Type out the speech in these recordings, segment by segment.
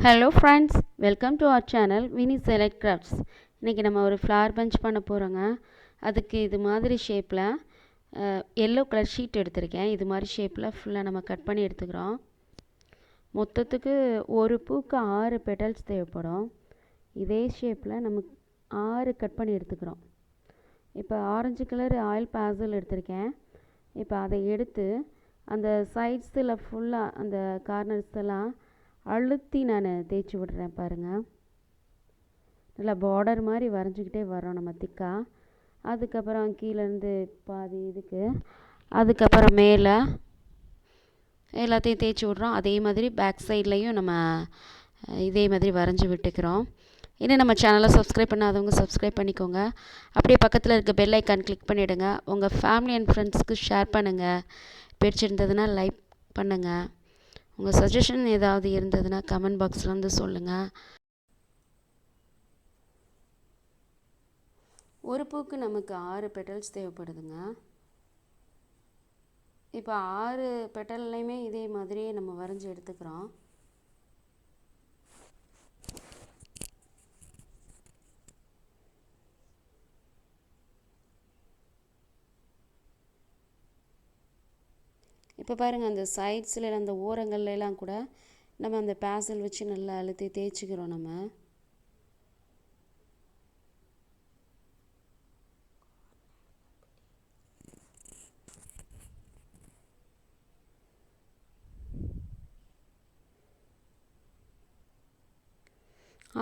Hello friends, welcome to our channel sEliteCrafts. இன்றைக்கி நம்ம ஒரு ஃப்ளவர் பஞ்ச் பண்ண போகிறோங்க. அதுக்கு இது மாதிரி ஷேப்பில் எல்லோ கலர் ஷீட் எடுத்திருக்கேன். இது மாதிரி ஷேப்பில் ஃபுல்லாக நம்ம கட் பண்ணி எடுத்துக்கிறோம். மொத்தத்துக்கு ஒரு பூக்கு 6 பெட்டல்ஸ் தேவைப்படும். இதே ஷேப்பில் நம்ம 6 கட் பண்ணி எடுத்துக்கிறோம். இப்போ ஆரஞ்சு கலர் ஆயில் பேசல் எடுத்திருக்கேன். இப்போ அதை எடுத்து அந்த சைட்ஸில் ஃபுல்லாக அந்த கார்னர்ஸ் எல்லாம் அழுத்தி நான் தேய்ச்சி விடுறேன் பாருங்கள். நல்லா பார்டர் மாதிரி வரைஞ்சிக்கிட்டே வரோம் நம்ம திக்காக. அதுக்கப்புறம் கீழேருந்து பாதி இதுக்கு, அதுக்கப்புறம் மேலே எல்லாத்தையும் தேய்ச்சி விட்றோம். அதே மாதிரி பேக் சைட்லேயும் நம்ம இதே மாதிரி வரைஞ்சி விட்டுக்கிறோம். இன்னும் நம்ம சேனலை சப்ஸ்கிரைப் பண்ணாதவங்க சப்ஸ்கிரைப் பண்ணிக்கோங்க. அப்படியே பக்கத்தில் இருக்க பெல் ஐக்கான் கிளிக் பண்ணிவிடுங்க. உங்கள் ஃபேமிலி அண்ட் ஃப்ரெண்ட்ஸ்க்கு ஷேர் பண்ணுங்கள். பிடிச்சிருந்ததுன்னா லைக் பண்ணுங்கள். உங்கள் சஜஷன் ஏதாவது இருந்ததுன்னா கமெண்ட் பாக்ஸில் வந்து சொல்லுங்கள். ஒரு பூக்கு நமக்கு 6 பெட்டல்ஸ் தேவைப்படுதுங்க. இப்போ 6 பெட்டல்லையுமே இதே மாதிரியே நம்ம வரைஞ்சி எடுத்துக்கிறோம். இப்போ பாருங்கள், அந்த சைட்ஸில் அந்த ஓரங்கள்லாம் கூட நம்ம அந்த பேசல் வச்சு நல்லா அழுத்தி தேய்ச்சிக்கிறோம். நம்ம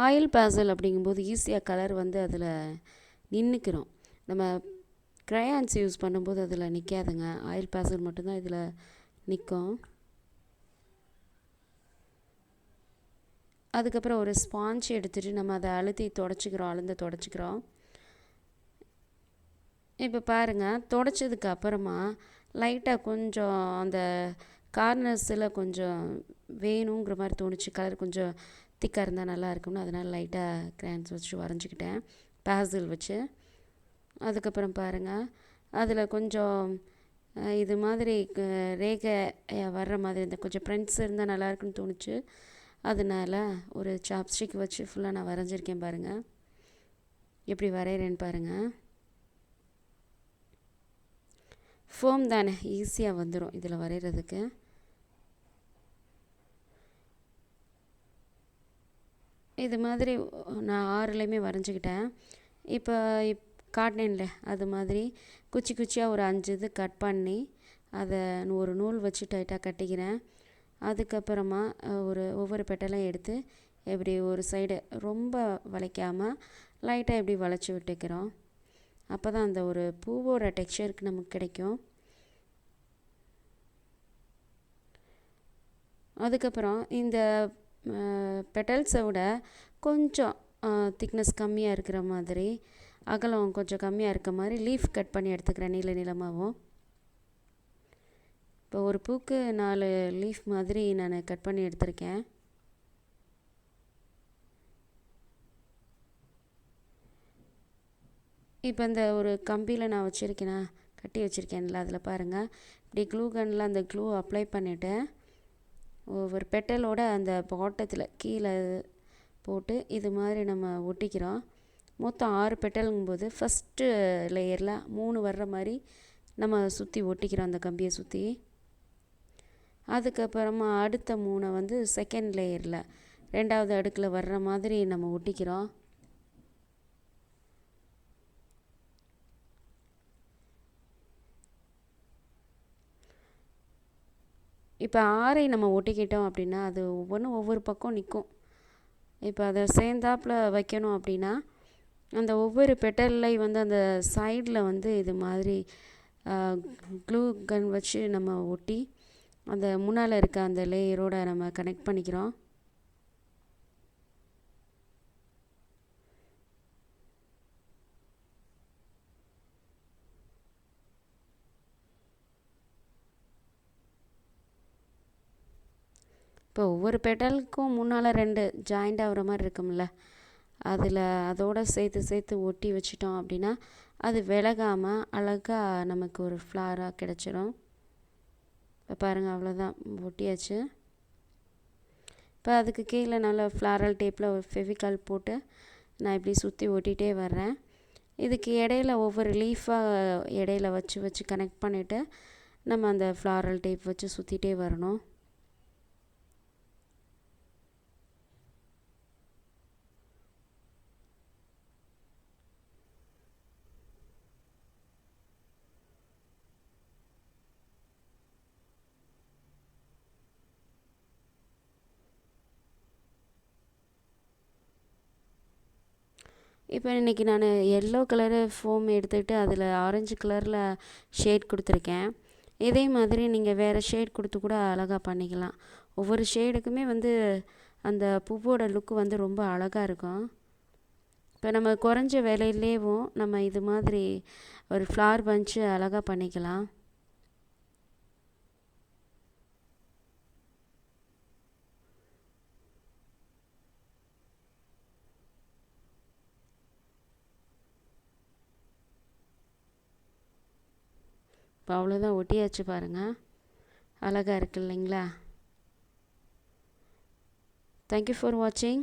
ஆயில் பேசல் அப்படிங்கும்போது ஈஸியாக கலர் வந்து அதில் நின்றுக்கிறோம். நம்ம க்ரையான்ஸ் யூஸ் பண்ணும்போது அதில் நிற்காதுங்க. ஆயில் பேசல் மட்டும்தான் இதில் நிற்கும். அதுக்கப்புறம் ஒரு ஸ்பாஞ்ச் எடுத்துகிட்டு நம்ம அதை அழுத்தி தொடச்சிக்கிறோம். இப்போ பாருங்கள், தொடச்சதுக்கு அப்புறமா லைட்டாக கொஞ்சம் அந்த கார்னர்ஸில் கொஞ்சம் வேணுங்கிற மாதிரி தோணுச்சு. கலர் கொஞ்சம் திக்காக இருந்தால் நல்லா இருக்கும்னு அதனால் லைட்டாக க்ரையான்ஸ் வச்சு வரைஞ்சிக்கிட்டேன், பேசில் வச்சு. அதுக்கப்புறம் பாருங்கள், அதில் கொஞ்சம் இது மாதிரி ரேகை வர்ற மாதிரி இந்த கொஞ்சம் ஃப்ரெண்ட்ஸ் இருந்தால் நல்லாயிருக்குன்னு தோணுச்சு. அதனால் ஒரு சாப்ஸ்டிக் வச்சு ஃபுல்லாக நான் வரைஞ்சிருக்கேன். பாருங்கள் எப்படி வரைகிறேன்னு பாருங்கள். ஃபோம் தானே, ஈஸியாக வந்துடும் இதில் வரைகிறதுக்கு. இது மாதிரி நான் 6லையுமே வரைஞ்சிக்கிட்டேன். இப்போ காட்டினேன்ல அது மாதிரி குச்சி குச்சியாக ஒரு 5 இது கட் பண்ணி அதை ஒரு நூல் வச்சு டைட்டாக கட்டிக்கிறேன். அதுக்கப்புறமா ஒவ்வொரு பெட்டலையும் எடுத்து இப்படி ஒரு சைடு ரொம்ப வளைக்காமல் லைட்டாக இப்படி வளைச்சி விட்டுக்கிறோம். அப்போ தான் அந்த ஒரு பூவோட டெக்ஸ்சருக்கு நமக்கு கிடைக்கும். அதுக்கப்புறம் இந்த பெட்டல்ஸை விட கொஞ்சம் திக்னஸ் கம்மியாக இருக்கிற மாதிரி, அகலம் கொஞ்சம் கம்மியாக இருக்க மாதிரி லீஃப் கட் பண்ணி எடுத்துக்கிறேன், நீளமாகவும். இப்போ ஒரு பூக்கு 4 லீஃப் மாதிரி நான் கட் பண்ணி எடுத்திருக்கேன். இப்போ இந்த ஒரு கம்பியில் நான் கட்டி வச்சுருக்கேன்ல, அதில் பாருங்கள், இப்படி க்ளூ கன்னில் அந்த க்ளூ அப்ளை பண்ணிவிட்டு ஒவ்வொரு பெட்டலோட அந்த பாட்டத்தில் கீழே போட்டு இது மாதிரி நம்ம ஒட்டிக்கிறோம். மொத்தம் 6 பெட்டலுங்கும்போது ஃபஸ்ட்டு லேயரில் 3 வர்ற மாதிரி நம்ம சுற்றி ஒட்டிக்கிறோம் அந்த கம்பியை சுற்றி. அதுக்கப்புறமா அடுத்த 3 வந்து செகண்ட் லேயரில் 2வது அடுக்கில் வர்ற மாதிரி நம்ம ஒட்டிக்கிறோம். இப்போ 6ஐ நம்ம ஒட்டிக்கிட்டோம் அப்படின்னா அது ஒவ்வொன்றும் ஒவ்வொரு பக்கம் நிற்கும். இப்போ அதை சேர்ந்தாப்பில் வைக்கணும் அப்படின்னா அந்த ஒவ்வொரு பெட்டல்லையும் வந்து அந்த சைடில் வந்து இது மாதிரி க்ளூ கன் வச்சு நம்ம ஒட்டி அந்த முன்னால் இருக்க அந்த லேயரோடு நம்ம கனெக்ட் பண்ணிக்கிறோம். இப்போ ஒவ்வொரு பெட்டலுக்கும் முன்னால் 2 ஜாயிண்ட் ஆகிற மாதிரி இருக்கும்ல, அதோடு சேர்த்து ஒட்டி வச்சிட்டோம் அப்படின்னா அது விலகாமல் அழகாக நமக்கு ஒரு ஃப்ளாராக கிடச்சிரும். இப்போ பாருங்கள், அவ்வளோதான், ஒட்டியாச்சு. இப்போ அதுக்கு கீழே நல்லா ஃப்ளாரல் டேப்பில் ஒரு ஃபெவிகால் போட்டு நான் இப்படி சுற்றி ஒட்டிகிட்டே வர்றேன். இதுக்கு இடையில ஒவ்வொரு லீஃபாக இடையில வச்சு வச்சு கனெக்ட் பண்ணிவிட்டு நம்ம அந்த ஃப்ளாரல் டேப் வச்சு சுற்றிட்டே வரணும். இப்போ இன்றைக்கி நான் எல்லோ கலரு ஃபோம் எடுத்துகிட்டு அதில் ஆரஞ்சு கலரில் ஷேட் கொடுத்துருக்கேன். இதே மாதிரி நீங்கள் வேறு ஷேட் கொடுத்து கூட அழகாக பண்ணிக்கலாம். ஒவ்வொரு ஷேடுக்குமே வந்து அந்த பூவோட லுக்கு வந்து ரொம்ப அழகாக இருக்கும். இப்போ நம்ம குறைஞ்ச விலையிலேவும் நம்ம இது மாதிரி ஒரு ஃப்ளார் பஞ்சு அழகாக பண்ணிக்கலாம். இப்போ அவ்வளோதான், ஒட்டியாச்சு பாருங்கள், அழகாக இருக்குது இல்லைங்களா? தேங்க்யூ ஃபார் வாட்சிங்.